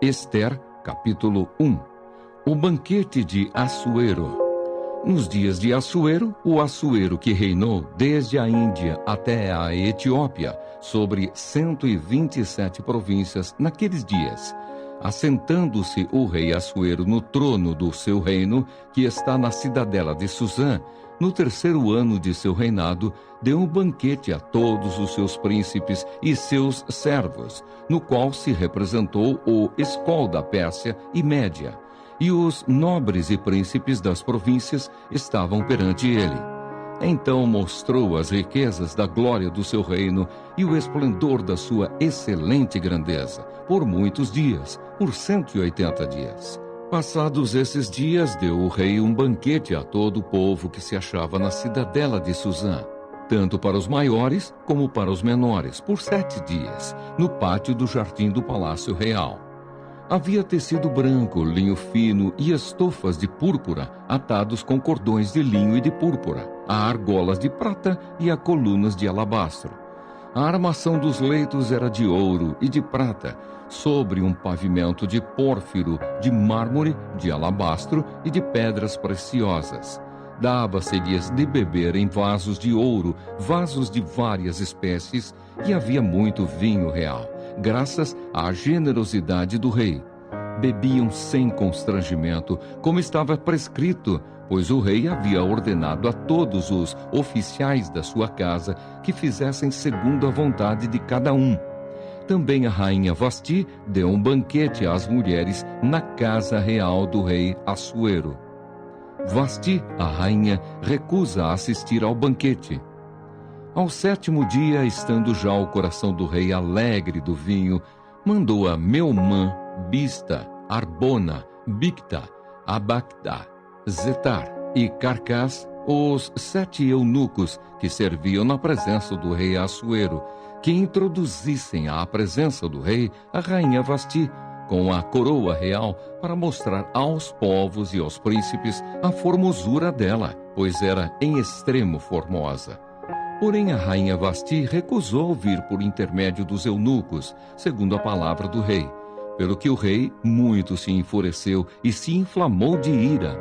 Ester, capítulo 1. O banquete de Assuero. Nos dias de Assuero, o Assuero que reinou desde a Índia até a Etiópia, sobre 127 províncias naqueles dias, assentando-se o rei Assuero no trono do seu reino, que está na cidadela de Susã, no terceiro ano de seu reinado, deu um banquete a todos os seus príncipes e seus servos, no qual se representou o escol da Pérsia e Média, e os nobres e príncipes das províncias estavam perante ele. Então mostrou as riquezas da glória do seu reino e o esplendor da sua excelente grandeza, por muitos dias, por 180 dias. Passados esses dias, deu o rei um banquete a todo o povo que se achava na cidadela de Susã, tanto para os maiores como para os menores, por 7 dias, no pátio do jardim do palácio real. Havia tecido branco, linho fino e estofas de púrpura, atados com cordões de linho e de púrpura, a argolas de prata e a colunas de alabastro. A armação dos leitos era de ouro e de prata, sobre um pavimento de pórfiro, de mármore, de alabastro e de pedras preciosas. Dava-se-lhes de beber em vasos de ouro, vasos de várias espécies, e havia muito vinho real, graças à generosidade do rei. Bebiam sem constrangimento, como estava prescrito, pois o rei havia ordenado a todos os oficiais da sua casa que fizessem segundo a vontade de cada um. Também a rainha Vasti deu um banquete às mulheres na casa real do rei Assuero. Vasti, a rainha, recusa assistir ao banquete. Ao 7º dia, estando já o coração do rei alegre do vinho, mandou a Meumã, Bista, Arbona, Bicta, Abacta, Zetar e Carcás, os 7 eunucos que serviam na presença do rei Assuero, que introduzissem à presença do rei a rainha Vasti, com a coroa real, para mostrar aos povos e aos príncipes a formosura dela, pois era em extremo formosa. Porém a rainha Vasti recusou vir por intermédio dos eunucos, segundo a palavra do rei, pelo que o rei muito se enfureceu e se inflamou de ira.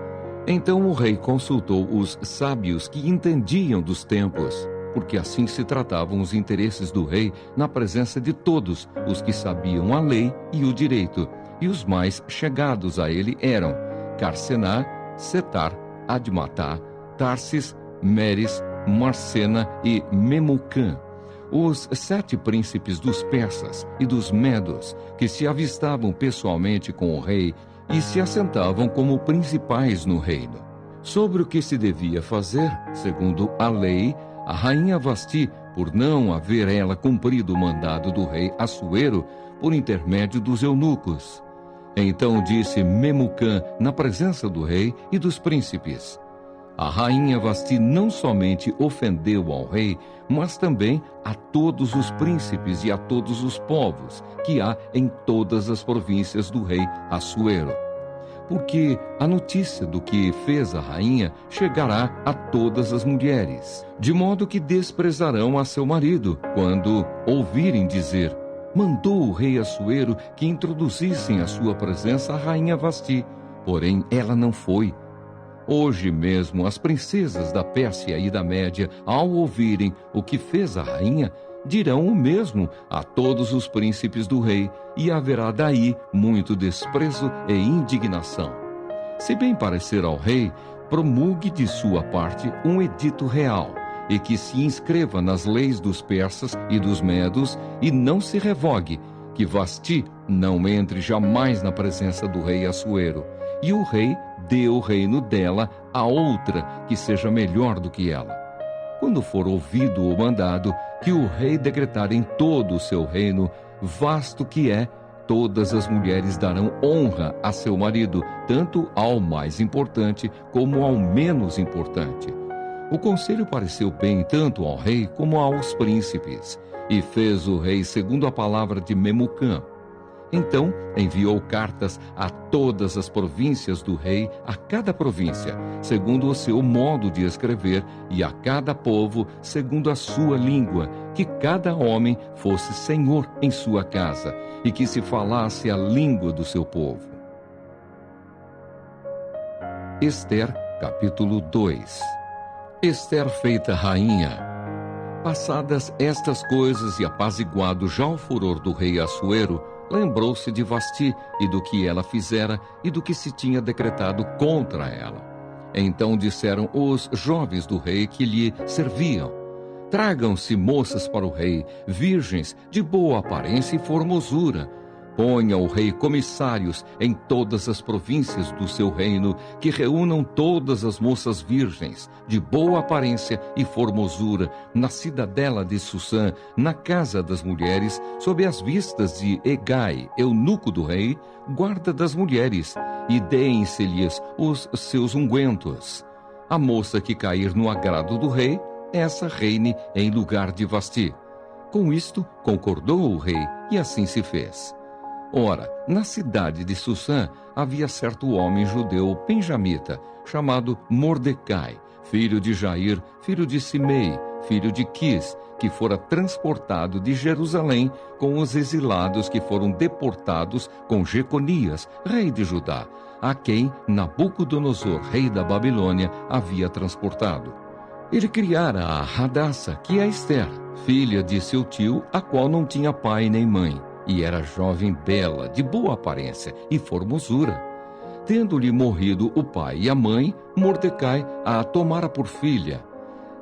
Então o rei consultou os sábios que entendiam dos tempos, porque assim se tratavam os interesses do rei na presença de todos os que sabiam a lei e o direito, e os mais chegados a ele eram Carcená, Setar, Admatá, Tarsis, Meres, Marcena e Memucã, os 7 príncipes dos persas e dos medos, que se avistavam pessoalmente com o rei e se assentavam como principais no reino. Sobre o que se devia fazer, segundo a lei, a rainha Vasti, por não haver ela cumprido o mandado do rei Assuero, por intermédio dos eunucos. Então disse Memucã na presença do rei e dos príncipes: a rainha Vasti não somente ofendeu ao rei, mas também a todos os príncipes e a todos os povos que há em todas as províncias do rei Assuero. Porque a notícia do que fez a rainha chegará a todas as mulheres, de modo que desprezarão a seu marido, quando ouvirem dizer: mandou o rei Assuero que introduzissem à sua presença a rainha Vasti, porém ela não foi. Hoje mesmo as princesas da Pérsia e da Média, ao ouvirem o que fez a rainha, dirão o mesmo a todos os príncipes do rei, e haverá daí muito desprezo e indignação. Se bem parecer ao rei, promulgue de sua parte um edito real, e que se inscreva nas leis dos persas e dos medos, e não se revogue, que Vasti não entre jamais na presença do rei Assuero, e o rei dê o reino dela a outra que seja melhor do que ela. Quando for ouvido o mandado, que o rei decretar em todo o seu reino, vasto que é, todas as mulheres darão honra a seu marido, tanto ao mais importante como ao menos importante. O conselho pareceu bem tanto ao rei como aos príncipes, e fez o rei segundo a palavra de Memucã. Então enviou cartas a todas as províncias do rei, a cada província, segundo o seu modo de escrever, e a cada povo, segundo a sua língua, que cada homem fosse senhor em sua casa, e que se falasse a língua do seu povo. Ester, capítulo 2. Ester feita rainha. Passadas estas coisas e apaziguado já o furor do rei Assuero, lembrou-se de Vasti e do que ela fizera e do que se tinha decretado contra ela. Então disseram os jovens do rei que lhe serviam: tragam-se moças para o rei, virgens de boa aparência e formosura. Ponha o rei comissários em todas as províncias do seu reino, que reúnam todas as moças virgens, de boa aparência e formosura, na cidadela de Susã, na casa das mulheres, sob as vistas de Hegai, eunuco do rei, guarda das mulheres, e deem-se-lhes os seus ungüentos. A moça que cair no agrado do rei, essa reine em lugar de Vasti. Com isto concordou o rei, e assim se fez. Ora, na cidade de Susã havia certo homem judeu benjamita, chamado Mordecai, filho de Jair, filho de Simei, filho de Quis, que fora transportado de Jerusalém com os exilados que foram deportados com Jeconias, rei de Judá, a quem Nabucodonosor, rei da Babilônia, havia transportado. Ele criara a Hadassa, que é Ester, filha de seu tio, a qual não tinha pai nem mãe, e era jovem bela, de boa aparência e formosura. Tendo-lhe morrido o pai e a mãe, Mordecai a tomara por filha.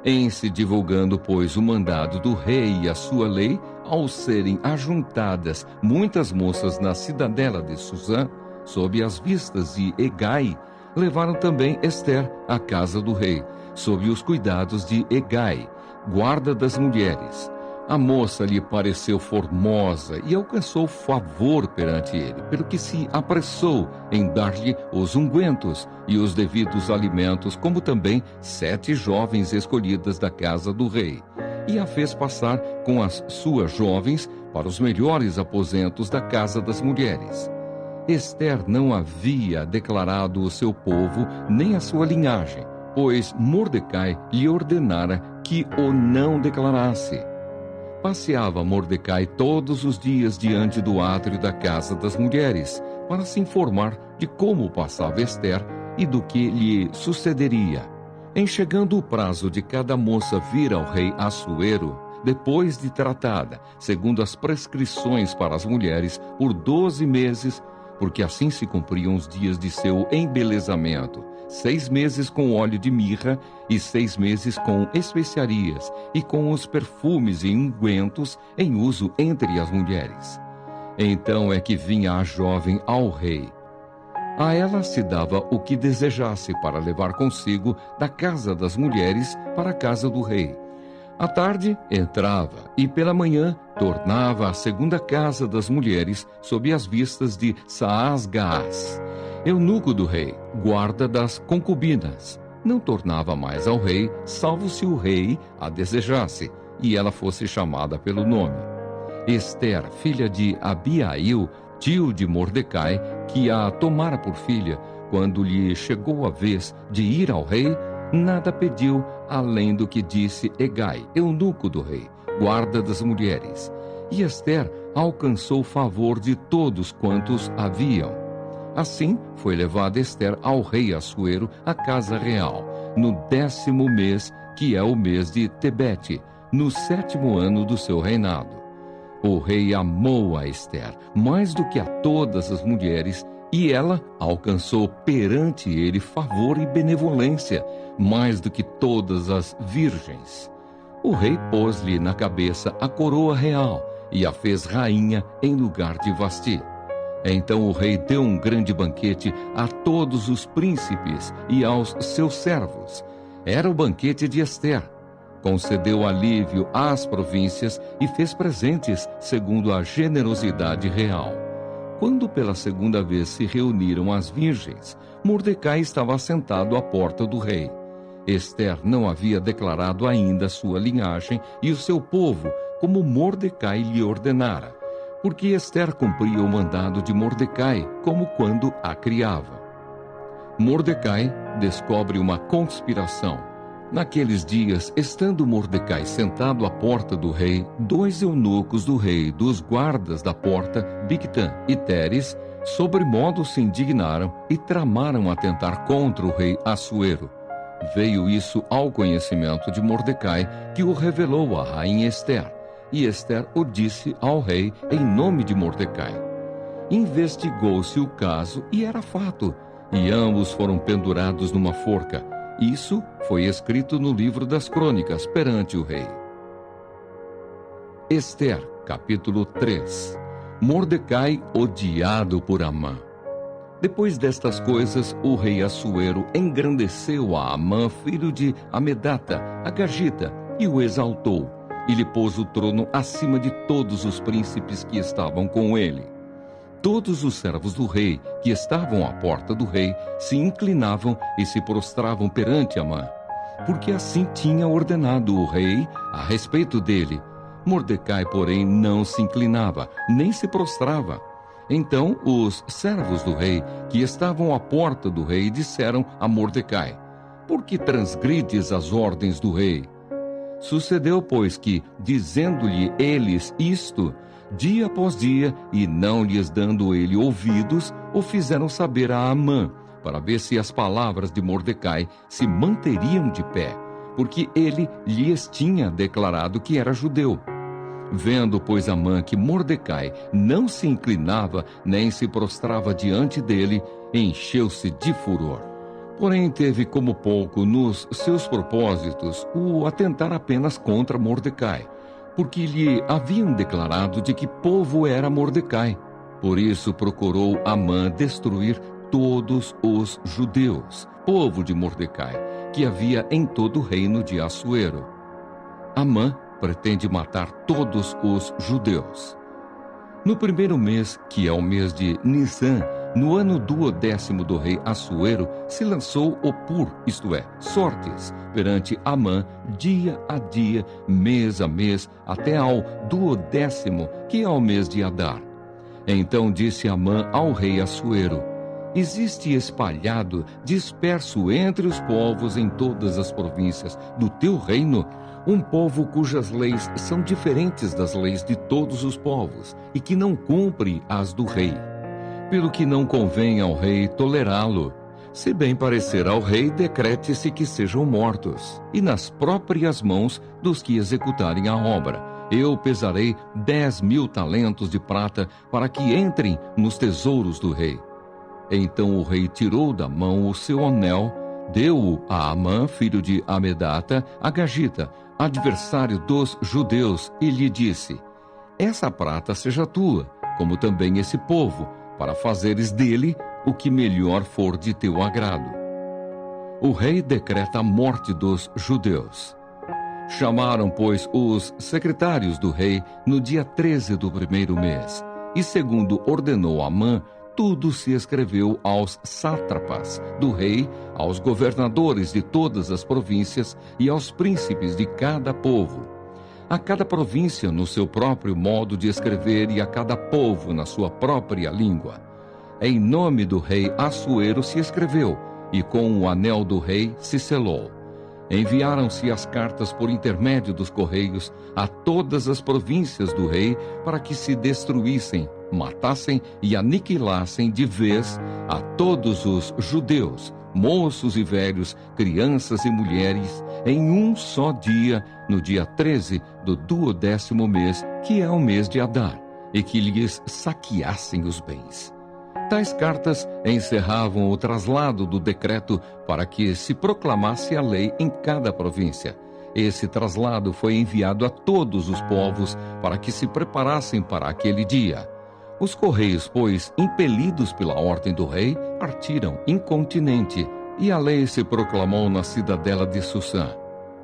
Em se divulgando, pois, o mandado do rei e a sua lei, ao serem ajuntadas muitas moças na cidadela de Susã, sob as vistas de Hegai, levaram também Ester à casa do rei, sob os cuidados de Hegai, guarda das mulheres. A moça lhe pareceu formosa e alcançou favor perante ele, pelo que se apressou em dar-lhe os ungüentos e os devidos alimentos, como também 7 jovens escolhidas da casa do rei, e a fez passar com as suas jovens para os melhores aposentos da casa das mulheres. Ester não havia declarado o seu povo nem a sua linhagem, pois Mordecai lhe ordenara que o não declarasse. Passeava Mordecai todos os dias diante do átrio da casa das mulheres, para se informar de como passava Ester e do que lhe sucederia. Em chegando o prazo de cada moça vir ao rei Assuero, depois de tratada, segundo as prescrições para as mulheres, por 12 meses, porque assim se cumpriam os dias de seu embelezamento, 6 meses com óleo de mirra e 6 meses com especiarias e com os perfumes e ungüentos em uso entre as mulheres. Então é que vinha a jovem ao rei. A ela se dava o que desejasse para levar consigo da casa das mulheres para a casa do rei. À tarde entrava e pela manhã tornava à segunda casa das mulheres sob as vistas de Saasgás, eunuco do rei, guarda das concubinas. Não tornava mais ao rei, salvo se o rei a desejasse, e ela fosse chamada pelo nome. Ester, filha de Abiail, tio de Mordecai, que a tomara por filha, quando lhe chegou a vez de ir ao rei, nada pediu além do que disse Hegai, eunuco do rei, guarda das mulheres. E Ester alcançou o favor de todos quantos haviam. Assim foi levada Ester ao rei Assuero à casa real, no 10º mês, que é o mês de Tebete, no 7º ano do seu reinado. O rei amou a Ester mais do que a todas as mulheres, e ela alcançou perante ele favor e benevolência, mais do que todas as virgens. O rei pôs-lhe na cabeça a coroa real e a fez rainha em lugar de Vasti. Então o rei deu um grande banquete a todos os príncipes e aos seus servos. Era o banquete de Ester. Concedeu alívio às províncias e fez presentes segundo a generosidade real. Quando pela segunda vez se reuniram as virgens, Mordecai estava sentado à porta do rei. Ester não havia declarado ainda sua linhagem e o seu povo, como Mordecai lhe ordenara, porque Ester cumpria o mandado de Mordecai, como quando a criava. Mordecai descobre uma conspiração. Naqueles dias, estando Mordecai sentado à porta do rei, 2 eunucos do rei, dos guardas da porta, Bigtã e Teres, sobremodo se indignaram e tramaram atentar contra o rei Assuero. Veio isso ao conhecimento de Mordecai, que o revelou à rainha Ester, e Ester o disse ao rei em nome de Mordecai. Investigou-se o caso e era fato, e ambos foram pendurados numa forca. Isso foi escrito no livro das crônicas perante o rei. Ester, capítulo 3. Mordecai odiado por Amã. Depois destas coisas, o rei Assuero engrandeceu a Amã, filho de Amedata, Agagita, e o exaltou, e lhe pôs o trono acima de todos os príncipes que estavam com ele. Todos os servos do rei, que estavam à porta do rei, se inclinavam e se prostravam perante Amã, porque assim tinha ordenado o rei a respeito dele. Mordecai, porém, não se inclinava, nem se prostrava. Então os servos do rei, que estavam à porta do rei, disseram a Mordecai: Por que transgrides as ordens do rei? Sucedeu, pois, que, dizendo-lhe eles isto, dia após dia, e não lhes dando ele ouvidos, o fizeram saber a Amã, para ver se as palavras de Mordecai se manteriam de pé, porque ele lhes tinha declarado que era judeu. Vendo, pois, Amã que Mordecai não se inclinava, nem se prostrava diante dele, encheu-se de furor. Porém, teve como pouco nos seus propósitos o atentar apenas contra Mordecai, porque lhe haviam declarado de que povo era Mordecai. Por isso procurou Amã destruir todos os judeus, povo de Mordecai, que havia em todo o reino de Assuero. Amã pretende matar todos os judeus. No primeiro mês, que é o mês de Nisã, no ano 12º do rei Assuero, se lançou o Pur, isto é, sortes, perante Amã, dia a dia, mês a mês, até ao 12º, que é o mês de Adar. Então disse Amã ao rei Assuero: Existe espalhado, disperso entre os povos em todas as províncias do teu reino, um povo cujas leis são diferentes das leis de todos os povos, e que não cumpre as do rei. Pelo que não convém ao rei tolerá-lo. Se bem parecer ao rei, decrete-se que sejam mortos, e nas próprias mãos dos que executarem a obra. Eu pesarei 10.000 talentos de prata para que entrem nos tesouros do rei. Então o rei tirou da mão o seu anel, deu-o a Amã, filho de Amedata, Agagita, adversário dos judeus, e lhe disse: Essa prata seja tua, como também esse povo, para fazeres dele o que melhor for de teu agrado. O rei decreta a morte dos judeus. Chamaram, pois, os secretários do rei no dia 13 do primeiro mês, e segundo ordenou Amã, tudo se escreveu aos sátrapas do rei, aos governadores de todas as províncias e aos príncipes de cada povo. A cada província no seu próprio modo de escrever e a cada povo na sua própria língua. Em nome do rei Assuero se escreveu, e com o anel do rei se selou. Enviaram-se as cartas por intermédio dos correios a todas as províncias do rei para que se destruíssem, matassem e aniquilassem de vez a todos os judeus, moços e velhos, crianças e mulheres, em um só dia, no dia 13 do 12º mês, que é o mês de Adar, e que lhes saqueassem os bens. Tais cartas encerravam o traslado do decreto para que se proclamasse a lei em cada província. Esse traslado foi enviado a todos os povos para que se preparassem para aquele dia. Os correios, pois, impelidos pela ordem do rei, partiram incontinenti, e a lei se proclamou na cidadela de Susã.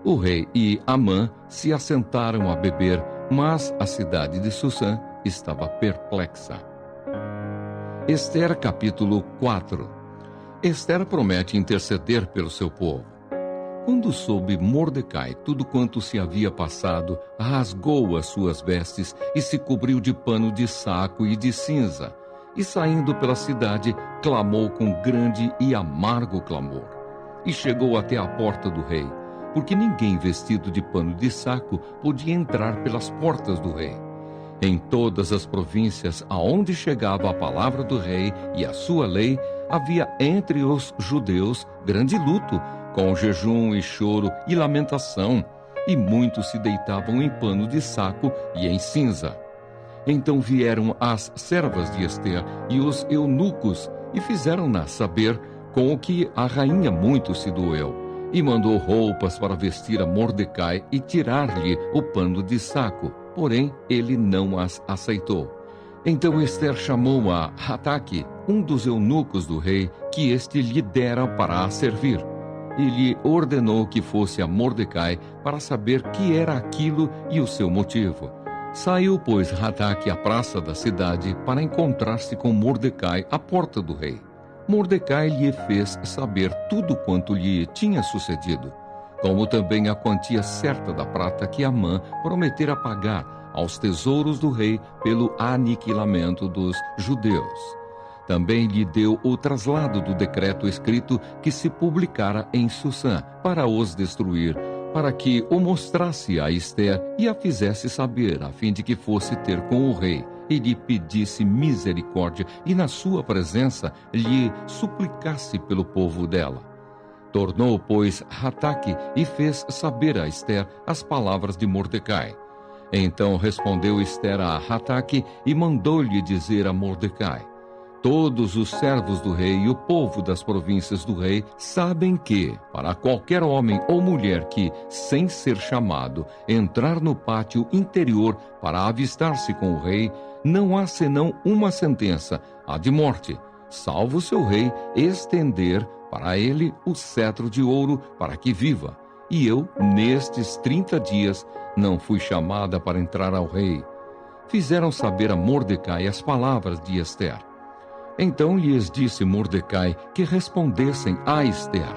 O rei e Amã se assentaram a beber, mas a cidade de Susã estava perplexa. Ester, capítulo 4. Ester promete interceder pelo seu povo. Quando soube Mordecai tudo quanto se havia passado, rasgou as suas vestes e se cobriu de pano de saco e de cinza, e saindo pela cidade, clamou com grande e amargo clamor. e chegou até a porta do rei, porque ninguém vestido de pano de saco podia entrar pelas portas do rei. Em todas as províncias aonde chegava a palavra do rei e a sua lei, havia entre os judeus grande luto, com jejum e choro e lamentação, e muitos se deitavam em pano de saco e em cinza. Então vieram as servas de Ester e os eunucos, e fizeram-na saber com o que a rainha muito se doeu, e mandou roupas para vestir a Mordecai e tirar-lhe o pano de saco, porém ele não as aceitou. Então Ester chamou a Hataque, um dos eunucos do rei, que este lhe dera para a servir, e lhe ordenou que fosse a Mordecai para saber que era aquilo e o seu motivo. Saiu, pois, Hataque à praça da cidade para encontrar-se com Mordecai à porta do rei. Mordecai lhe fez saber tudo quanto lhe tinha sucedido, como também a quantia certa da prata que Amã prometera pagar aos tesouros do rei pelo aniquilamento dos judeus. Também lhe deu o traslado do decreto escrito que se publicara em Susã para os destruir, para que o mostrasse a Ester e a fizesse saber, a fim de que fosse ter com o rei e lhe pedisse misericórdia e na sua presença lhe suplicasse pelo povo dela. Tornou, pois, Hataque e fez saber a Ester as palavras de Mordecai. Então respondeu Ester a Hataque e mandou-lhe dizer a Mordecai: todos os servos do rei e o povo das províncias do rei sabem que, para qualquer homem ou mulher que, sem ser chamado, entrar no pátio interior para avistar-se com o rei, não há senão uma sentença, a de morte, salvo seu rei estender para ele o cetro de ouro para que viva. E eu, nestes 30 dias, não fui chamada para entrar ao rei. Fizeram saber a Mordecai as palavras de Ester. Então lhes disse Mordecai que respondessem a Ester: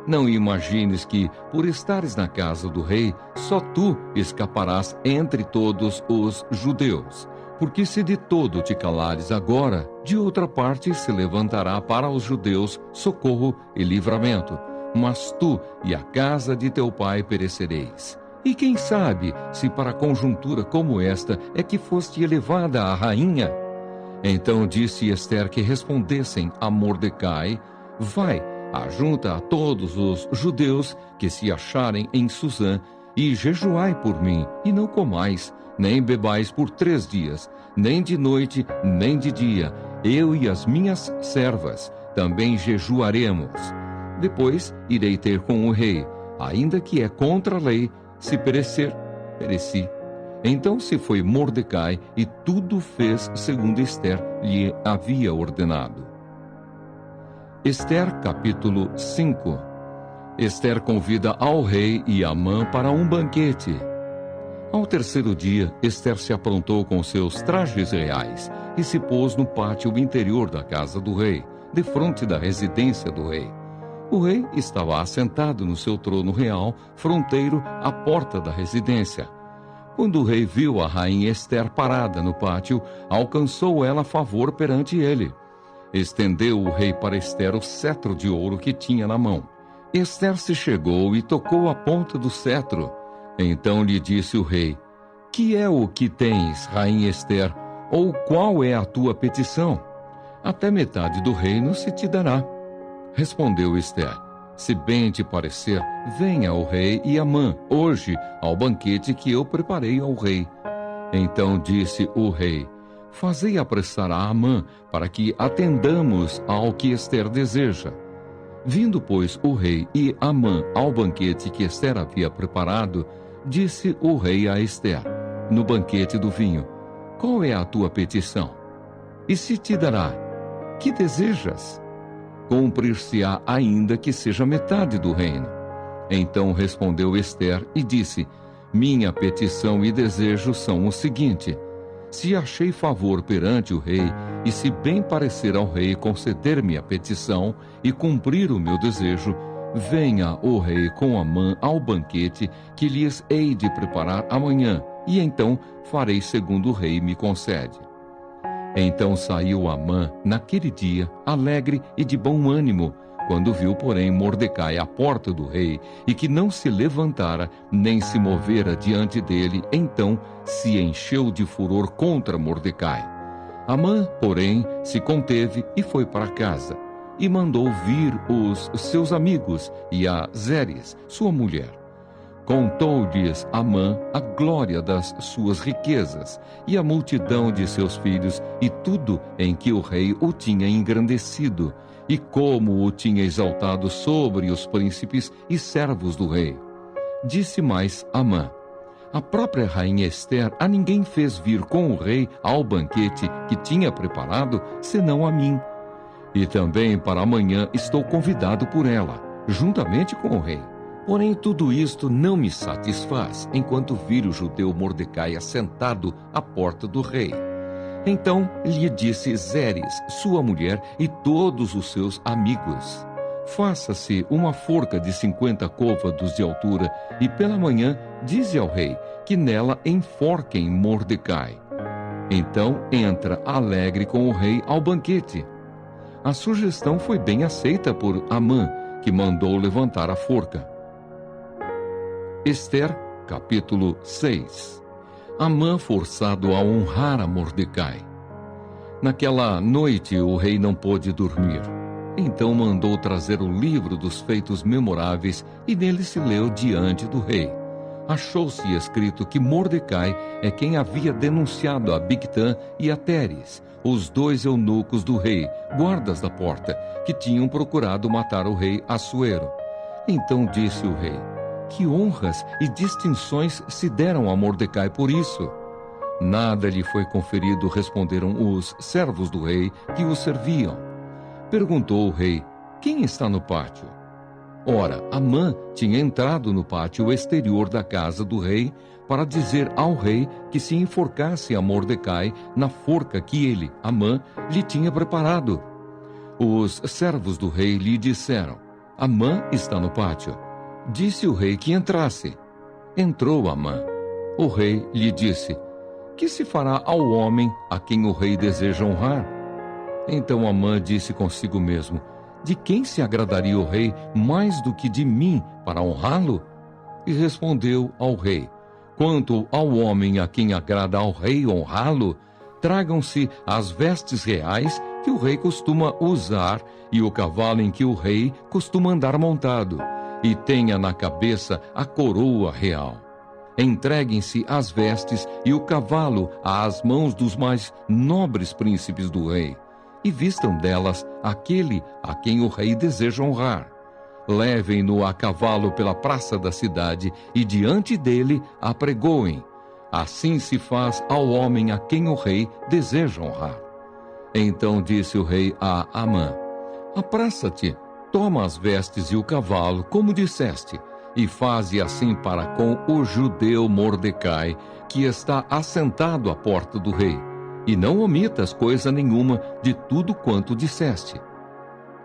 não imagines que, por estares na casa do rei, só tu escaparás entre todos os judeus. Porque se de todo te calares agora, de outra parte se levantará para os judeus socorro e livramento. Mas tu e a casa de teu pai perecereis. E quem sabe se para conjuntura como esta é que foste elevada a rainha? Então disse Ester que respondessem a Mordecai: vai, ajunta a todos os judeus que se acharem em Susã, e jejuai por mim, e não comais, nem bebais por 3 dias, nem de noite, nem de dia. Eu e as minhas servas também jejuaremos. Depois irei ter com o rei, ainda que é contra a lei, se perecer, pereci. Então se foi Mordecai e tudo fez segundo Ester lhe havia ordenado. Ester capítulo 5. Ester convida ao rei e Amã para um banquete. Ao terceiro dia, Ester se aprontou com seus trajes reais e se pôs no pátio interior da casa do rei, defronte da residência do rei. O rei estava assentado no seu trono real, fronteiro à porta da residência. Quando o rei viu a rainha Ester parada no pátio, alcançou ela favor perante ele. Estendeu o rei para Ester o cetro de ouro que tinha na mão. Ester se chegou e tocou a ponta do cetro. Então lhe disse o rei: que é o que tens, rainha Ester, ou qual é a tua petição? Até metade do reino se te dará. Respondeu Ester: se bem te parecer, venha o rei e Amã hoje ao banquete que eu preparei ao rei. Então disse o rei: fazei apressar a Amã, para que atendamos ao que Ester deseja. Vindo, pois, o rei e Amã ao banquete que Ester havia preparado, disse o rei a Ester, no banquete do vinho: qual é a tua petição? E se te dará, que desejas? Cumprir-se-á ainda que seja metade do reino. Então respondeu Ester e disse: minha petição e desejo são o seguinte: se achei favor perante o rei, e se bem parecer ao rei conceder-me a petição e cumprir o meu desejo, venha o rei com Amã ao banquete que lhes hei de preparar amanhã, e então farei segundo o rei me concede. Então saiu Amã naquele dia, alegre e de bom ânimo, Quando viu, porém, Mordecai à porta do rei, e que não se levantara, nem se movera diante dele, então se encheu de furor contra Mordecai. Amã, porém, se conteve e foi para casa, e mandou vir os seus amigos e a Zeres, sua mulher. Contou-lhes Amã a glória das suas riquezas, e a multidão de seus filhos, e tudo em que o rei o tinha engrandecido, e como o tinha exaltado sobre os príncipes e servos do rei. Disse mais Amã: a própria rainha Ester a ninguém fez vir com o rei ao banquete que tinha preparado, senão a mim. E também para amanhã estou convidado por ela, juntamente com o rei. Porém, tudo isto não me satisfaz, enquanto vir o judeu Mordecai assentado à porta do rei. Então lhe disse Zeres, sua mulher, e todos os seus amigos: faça-se uma forca de 50 côvados de altura, e pela manhã dize ao rei que nela enforquem Mordecai. Então entra alegre com o rei ao banquete. A sugestão foi bem aceita por Amã, que mandou levantar a forca. Ester, capítulo 6. Amã forçado a honrar a Mordecai. Naquela noite o rei não pôde dormir. Então mandou trazer o livro dos feitos memoráveis e nele se leu diante do rei. Achou-se escrito que Mordecai é quem havia denunciado a Bigtã e a Teres, os dois eunucos do rei, guardas da porta, que tinham procurado matar o rei Assuero. Então disse o rei: que honras e distinções se deram a Mordecai por isso? Nada lhe foi conferido, responderam os servos do rei que o serviam. Perguntou o rei: quem está no pátio? Ora, Amã tinha entrado no pátio exterior da casa do rei para dizer ao rei que se enforcasse a Mordecai na forca que ele, Amã, lhe tinha preparado. Os servos do rei lhe disseram: Amã está no pátio. Disse o rei que entrasse. Entrou Amã. O rei lhe disse: que se fará ao homem a quem o rei deseja honrar? Então Amã disse consigo mesmo: de quem se agradaria o rei mais do que de mim para honrá-lo? E respondeu ao rei: quanto ao homem a quem agrada ao rei honrá-lo, tragam-se as vestes reais que o rei costuma usar e o cavalo em que o rei costuma andar montado, e tenha na cabeça a coroa real. Entreguem-se as vestes e o cavalo às mãos dos mais nobres príncipes do rei, e vistam delas aquele a quem o rei deseja honrar. Levem-no a cavalo pela praça da cidade e diante dele apregoem. Assim se faz ao homem a quem o rei deseja honrar. Então disse o rei a Amã: apressa-te, toma as vestes e o cavalo, como disseste, e faze assim para com o judeu Mordecai, que está assentado à porta do rei, e não omitas coisa nenhuma de tudo quanto disseste.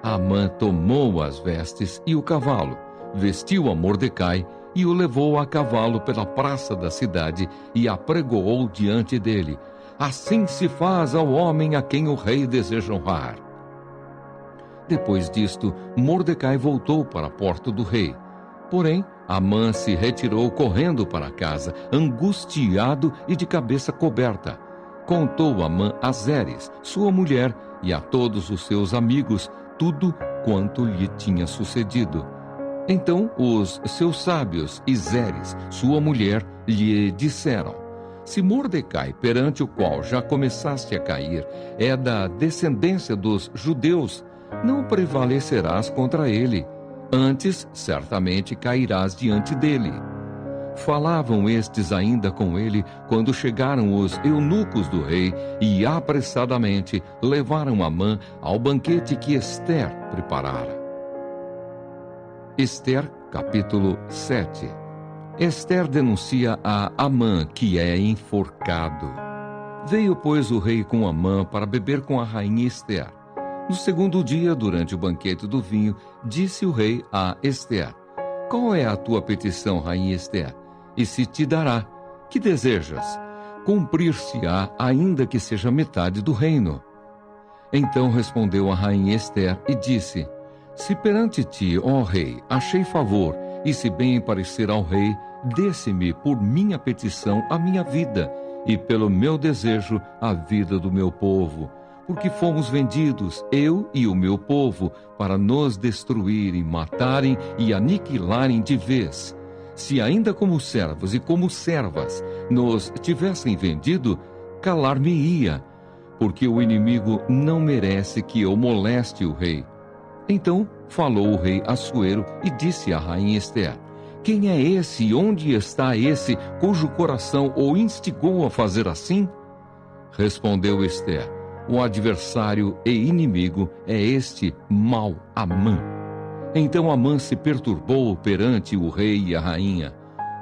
Amã tomou as vestes e o cavalo, vestiu a Mordecai e o levou a cavalo pela praça da cidade e apregoou diante dele. Assim se faz ao homem a quem o rei deseja honrar. Depois disto, Mordecai voltou para a porta do rei. Porém, Amã se retirou correndo para casa, angustiado e de cabeça coberta. Contou Amã a Zeres, sua mulher, e a todos os seus amigos tudo quanto lhe tinha sucedido. Então os seus sábios e Zeres, sua mulher, lhe disseram: se Mordecai, perante o qual já começaste a cair, é da descendência dos judeus, não prevalecerás contra ele. Antes, certamente cairás diante dele. Falavam estes ainda com ele quando chegaram os eunucos do rei e apressadamente levaram Amã ao banquete que Ester preparara. Ester, capítulo 7. Ester denuncia a Amã que é enforcado. Veio, pois, o rei com Amã para beber com a rainha Ester. No segundo dia, durante o banquete do vinho, disse o rei a Ester: qual é a tua petição, rainha Ester? E se te dará. Que desejas? Cumprir-se-á, ainda que seja metade do reino. Então respondeu a rainha Ester e disse: Se perante ti, ó rei, achei favor, e se bem parecer ao rei, desse-me por minha petição a minha vida, e pelo meu desejo a vida do meu povo, porque fomos vendidos, eu e o meu povo, para nos destruírem, matarem e aniquilarem de vez. Se ainda como servos e como servas nos tivessem vendido, calar-me-ia, porque o inimigo não merece que eu moleste o rei. Então falou o rei Assuero e disse à rainha Ester: quem é esse e onde está esse cujo coração o instigou a fazer assim? Respondeu Ester: o adversário e inimigo é este mau Amã. Então Amã se perturbou perante o rei e a rainha.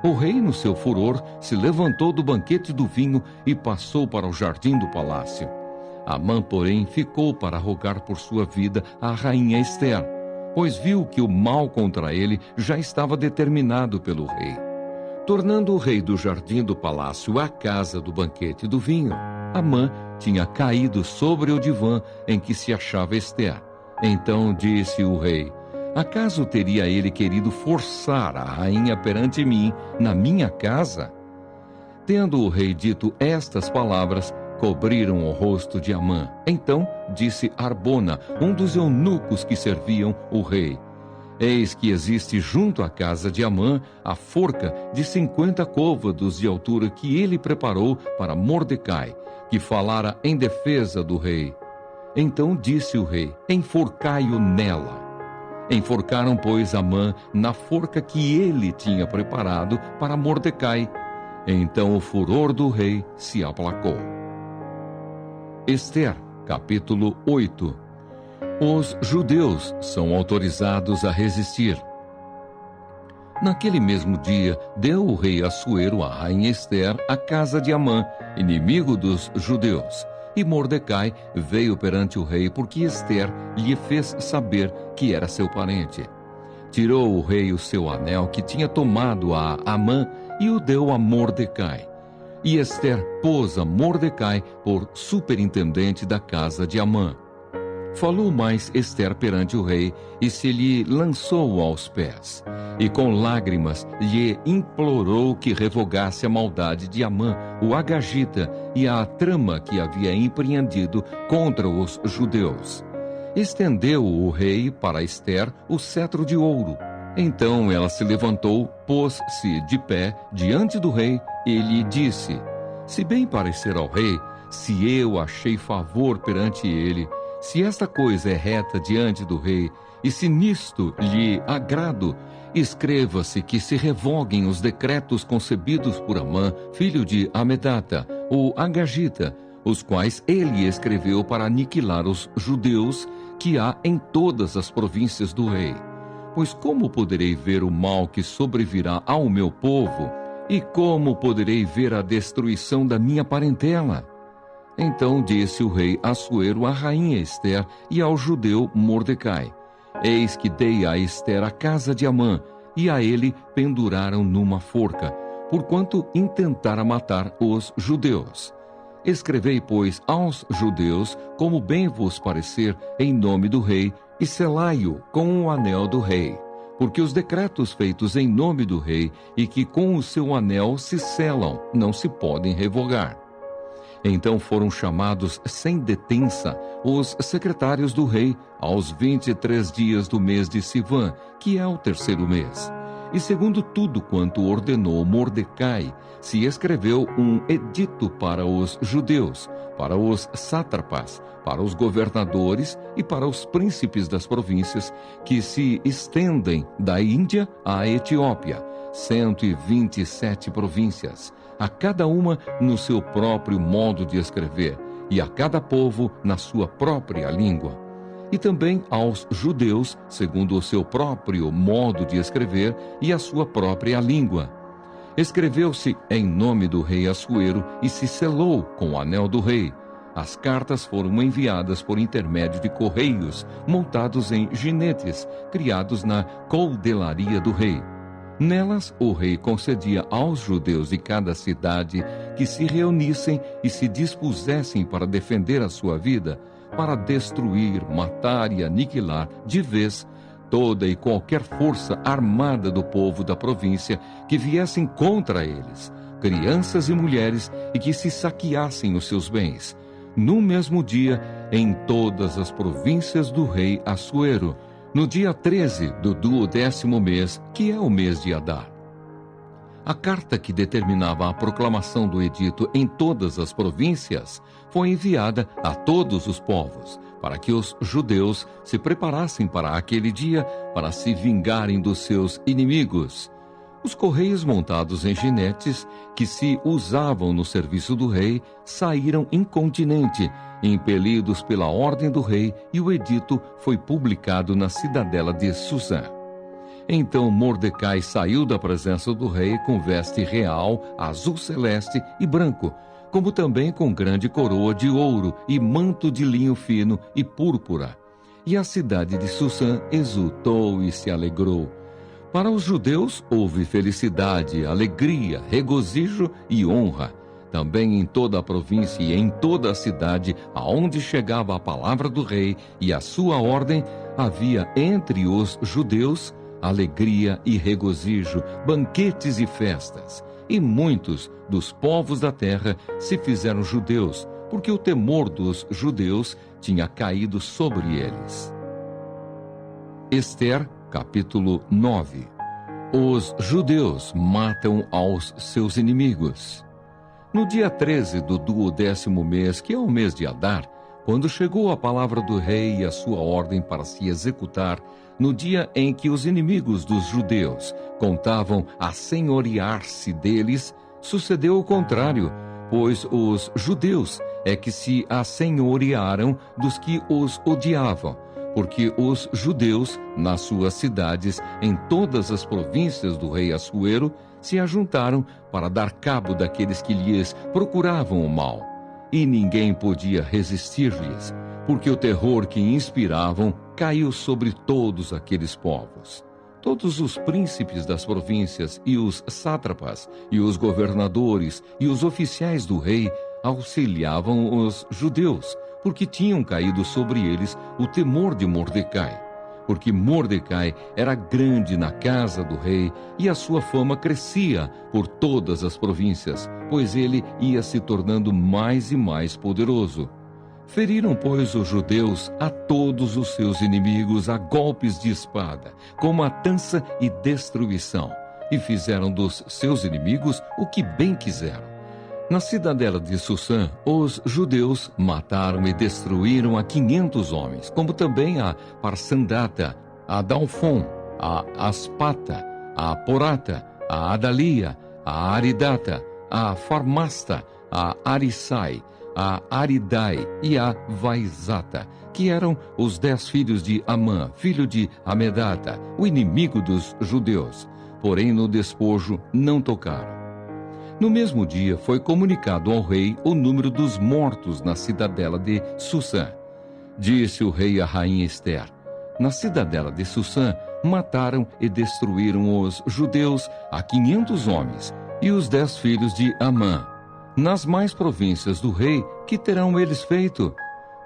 O rei, no seu furor, se levantou do banquete do vinho e passou para o jardim do palácio. Amã, porém, ficou para rogar por sua vida à rainha Ester, pois viu que o mal contra ele já estava determinado pelo rei. Tornando o rei do jardim do palácio à casa do banquete do vinho, Amã tinha caído sobre o divã em que se achava Ester. Então disse o rei: acaso teria ele querido forçar a rainha perante mim, na minha casa? Tendo o rei dito estas palavras, cobriram o rosto de Amã. Então disse Arbona, um dos eunucos que serviam o rei: eis que existe junto à casa de Amã a forca de 50 côvados de altura que ele preparou para Mordecai, que falara em defesa do rei. Então disse o rei: enforcai-o nela. Enforcaram, pois, Amã na forca que ele tinha preparado para Mordecai. Então o furor do rei se aplacou. Ester, capítulo 8. Os judeus são autorizados a resistir. Naquele mesmo dia, deu o rei Assuero à rainha Ester a casa de Amã, inimigo dos judeus. E Mordecai veio perante o rei, porque Ester lhe fez saber que era seu parente. Tirou o rei o seu anel que tinha tomado a Amã e o deu a Mordecai. E Ester pôs a Mordecai por superintendente da casa de Amã. Falou mais Ester perante o rei e se lhe lançou aos pés. E com lágrimas lhe implorou que revogasse a maldade de Amã, o agagita, e a trama que havia empreendido contra os judeus. Estendeu o rei para Ester o cetro de ouro. Então ela se levantou, pôs-se de pé diante do rei e lhe disse: se bem parecer ao rei, se eu achei favor perante ele, se esta coisa é reta diante do rei, e se nisto lhe agrado, escreva-se que se revoguem os decretos concebidos por Amã, filho de Amedata, o agagita, os quais ele escreveu para aniquilar os judeus que há em todas as províncias do rei. Pois como poderei ver o mal que sobrevirá ao meu povo, e como poderei ver a destruição da minha parentela? Então disse o rei Assuero à rainha Ester e ao judeu Mordecai: eis que dei a Ester a casa de Amã, e a ele penduraram numa forca, porquanto intentara matar os judeus. Escrevei, pois, aos judeus, como bem vos parecer, em nome do rei, e selai-o com o anel do rei. Porque os decretos feitos em nome do rei, e que com o seu anel se selam, não se podem revogar. Então foram chamados sem detença os secretários do rei aos 23 dias do mês de Sivan, que é o terceiro mês. E segundo tudo quanto ordenou Mordecai, se escreveu um edito para os judeus, para os sátrapas, para os governadores e para os príncipes das províncias que se estendem da Índia à Etiópia, 127 províncias, a cada uma no seu próprio modo de escrever, e a cada povo na sua própria língua. E também aos judeus, segundo o seu próprio modo de escrever e a sua própria língua. Escreveu-se em nome do rei Assuero e se selou com o anel do rei. As cartas foram enviadas por intermédio de correios montados em jinetes, criados na coldelaria do rei. Nelas, o rei concedia aos judeus de cada cidade que se reunissem e se dispusessem para defender a sua vida, para destruir, matar e aniquilar de vez toda e qualquer força armada do povo da província que viessem contra eles, crianças e mulheres, e que se saqueassem os seus bens, no mesmo dia, em todas as províncias do rei Assuero, no dia 13 do 12º mês, que é o mês de Adar. A carta que determinava a proclamação do edito em todas as províncias foi enviada a todos os povos, para que os judeus se preparassem para aquele dia, para se vingarem dos seus inimigos. Os correios montados em jinetes, que se usavam no serviço do rei, saíram incontinenti, impelidos pela ordem do rei, e o edito foi publicado na cidadela de Susã. Então Mordecai saiu da presença do rei com veste real, azul celeste e branco, como também com grande coroa de ouro e manto de linho fino e púrpura. E a cidade de Susã exultou e se alegrou. Para os judeus houve felicidade, alegria, regozijo e honra. Também em toda a província e em toda a cidade, aonde chegava a palavra do rei e a sua ordem, havia entre os judeus alegria e regozijo, banquetes e festas. E muitos dos povos da terra se fizeram judeus, porque o temor dos judeus tinha caído sobre eles. Ester, capítulo 9. Os judeus matam aos seus inimigos. No dia 13 do 12º mês, que é o mês de Adar, quando chegou a palavra do rei e a sua ordem para se executar, no dia em que os inimigos dos judeus contavam assenhorear-se deles, sucedeu o contrário, pois os judeus é que se assenhorearam dos que os odiavam, porque os judeus, nas suas cidades, em todas as províncias do rei Assuero, se ajuntaram para dar cabo daqueles que lhes procuravam o mal. E ninguém podia resistir-lhes, porque o terror que inspiravam caiu sobre todos aqueles povos. Todos os príncipes das províncias e os sátrapas e os governadores e os oficiais do rei auxiliavam os judeus, porque tinham caído sobre eles o temor de Mordecai. Porque Mordecai era grande na casa do rei e a sua fama crescia por todas as províncias, pois ele ia se tornando mais e mais poderoso. Feriram, pois, os judeus a todos os seus inimigos a golpes de espada, com matança e destruição, e fizeram dos seus inimigos o que bem quiseram. Na cidadela de Susã, os judeus mataram e destruíram a 500 homens, como também a Parsandata, a Dalfon, a Aspata, a Porata, a Adalia, a Aridata, a Farmasta, a Arisai, a Aridai e a Vaizata, que eram os 10 filhos de Amã, filho de Amedata, o inimigo dos judeus. Porém, no despojo não tocaram. No mesmo dia foi comunicado ao rei o número dos mortos na cidadela de Susã. Disse o rei à rainha Ester: na cidadela de Susã mataram e destruíram os judeus a 500 homens e os 10 filhos de Amã. Nas mais províncias do rei, que terão eles feito?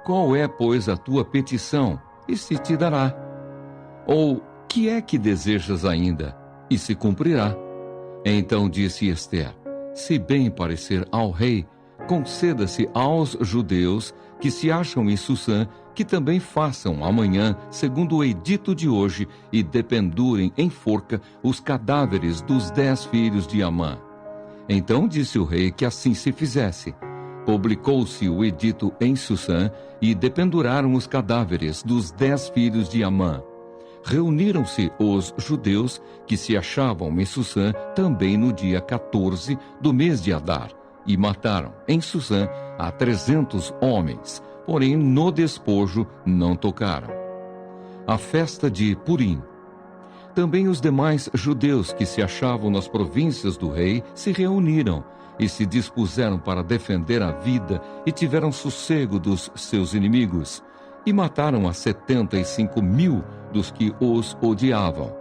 Qual é, pois, a tua petição? E se te dará. Ou, que é que desejas ainda? E se cumprirá. Então disse Ester: se bem parecer ao rei, conceda-se aos judeus que se acham em Susã, que também façam amanhã, segundo o edito de hoje, e dependurem em forca os cadáveres dos 10 filhos de Amã. Então disse o rei que assim se fizesse. Publicou-se o edito em Susã, e dependuraram os cadáveres dos 10 filhos de Amã. Reuniram-se os judeus que se achavam em Susã também no dia 14 do mês de Adar, e mataram em Susã a 300 homens, porém no despojo não tocaram. A festa de Purim. Também os demais judeus que se achavam nas províncias do rei se reuniram e se dispuseram para defender a vida e tiveram sossego dos seus inimigos, e mataram a 75.000 dos que os odiavam.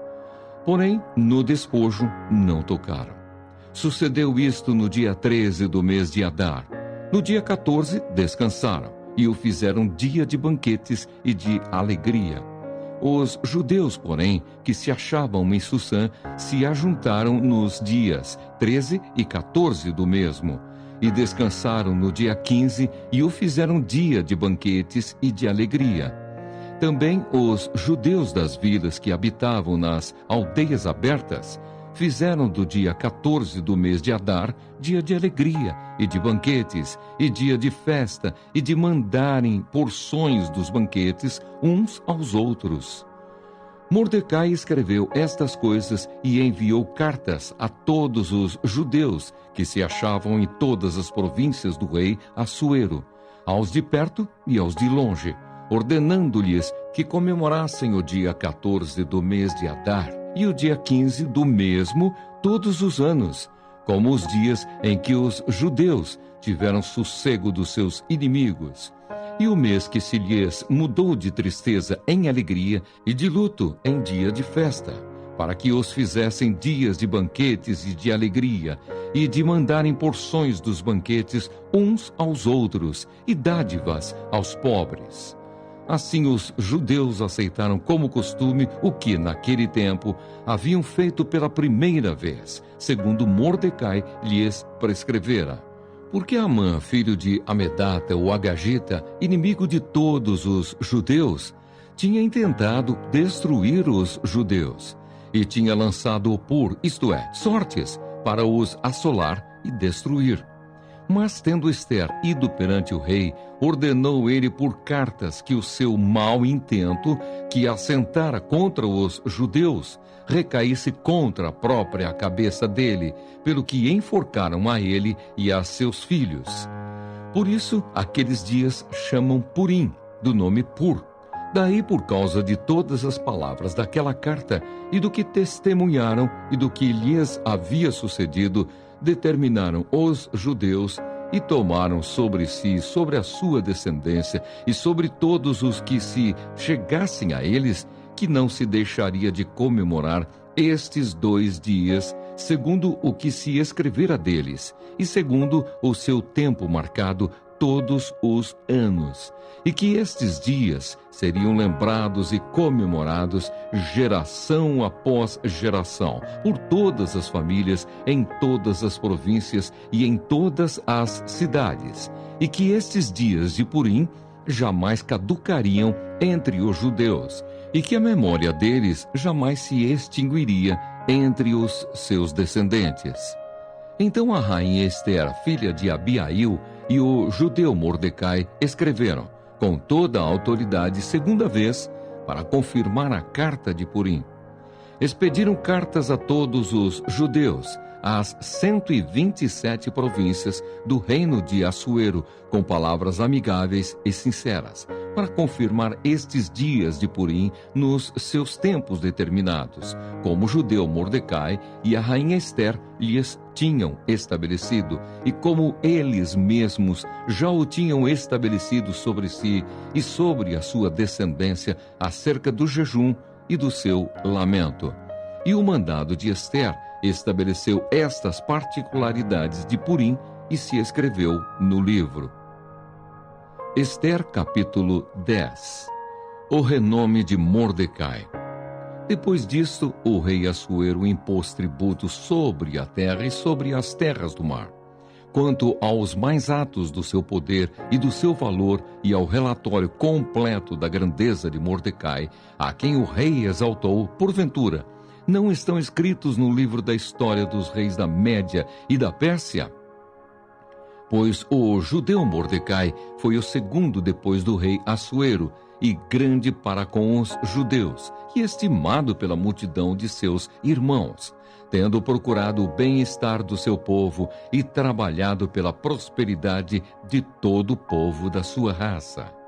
Porém, no despojo não tocaram. Sucedeu isto no dia 13 do mês de Adar. No dia 14 descansaram, e o fizeram dia de banquetes e de alegria. Os judeus, porém, que se achavam em Susã, se ajuntaram nos dias 13 e 14 do mesmo, e descansaram no dia 15, e o fizeram dia de banquetes e de alegria. Também os judeus das vilas que habitavam nas aldeias abertas fizeram do dia 14 do mês de Adar dia de alegria e de banquetes, e dia de festa, e de mandarem porções dos banquetes uns aos outros. Mordecai escreveu estas coisas e enviou cartas a todos os judeus que se achavam em todas as províncias do rei Assuero, aos de perto e aos de longe, ordenando-lhes que comemorassem o dia 14 do mês de Adar e o dia 15 do mesmo todos os anos, como os dias em que os judeus tiveram sossego dos seus inimigos, e o mês que se lhes mudou de tristeza em alegria e de luto em dia de festa, para que os fizessem dias de banquetes e de alegria, e de mandarem porções dos banquetes uns aos outros, e dádivas aos pobres. Assim os judeus aceitaram como costume o que, naquele tempo, haviam feito pela primeira vez, segundo Mordecai lhes prescrevera. Porque Amã, filho de Amedata, o Agagita, inimigo de todos os judeus, tinha intentado destruir os judeus, e tinha lançado Opor, isto é, sortes, para os assolar e destruir. Mas, tendo Ester ido perante o rei, ordenou ele por cartas que o seu mau intento, que assentara contra os judeus, recaísse contra a própria cabeça dele, pelo que enforcaram a ele e a seus filhos. Por isso, aqueles dias chamam Purim, do nome Pur. Daí, por causa de todas as palavras daquela carta, e do que testemunharam, e do que lhes havia sucedido, determinaram os judeus e tomaram sobre si, sobre a sua descendência e sobre todos os que se chegassem a eles, que não se deixaria de comemorar estes 2 dias, segundo o que se escrevera deles, e segundo o seu tempo marcado todos os anos, e que estes dias seriam lembrados e comemorados geração após geração, por todas as famílias, em todas as províncias e em todas as cidades, e que estes dias de Purim jamais caducariam entre os judeus, e que a memória deles jamais se extinguiria entre os seus descendentes. Então a rainha Ester, filha de Abiail, e o judeu Mordecai escreveram, com toda a autoridade, segunda vez, para confirmar a carta de Purim. Expediram cartas a todos os judeus, às 127 províncias do reino de Assuero, com palavras amigáveis e sinceras, para confirmar estes dias de Purim nos seus tempos determinados, como o judeu Mordecai e a rainha Ester lhes tinham estabelecido, e como eles mesmos já o tinham estabelecido sobre si e sobre a sua descendência acerca do jejum e do seu lamento. E o mandado de Ester estabeleceu estas particularidades de Purim e se escreveu no livro. Ester, capítulo 10. O renome de Mordecai. Depois disto, o rei Assuero impôs tributos sobre a terra e sobre as terras do mar. Quanto aos mais atos do seu poder e do seu valor, e ao relatório completo da grandeza de Mordecai, a quem o rei exaltou, porventura, não estão escritos no livro da história dos reis da Média e da Pérsia? Pois o judeu Mordecai foi o segundo depois do rei Assuero, e grande para com os judeus, e estimado pela multidão de seus irmãos, tendo procurado o bem-estar do seu povo e trabalhado pela prosperidade de todo o povo da sua raça.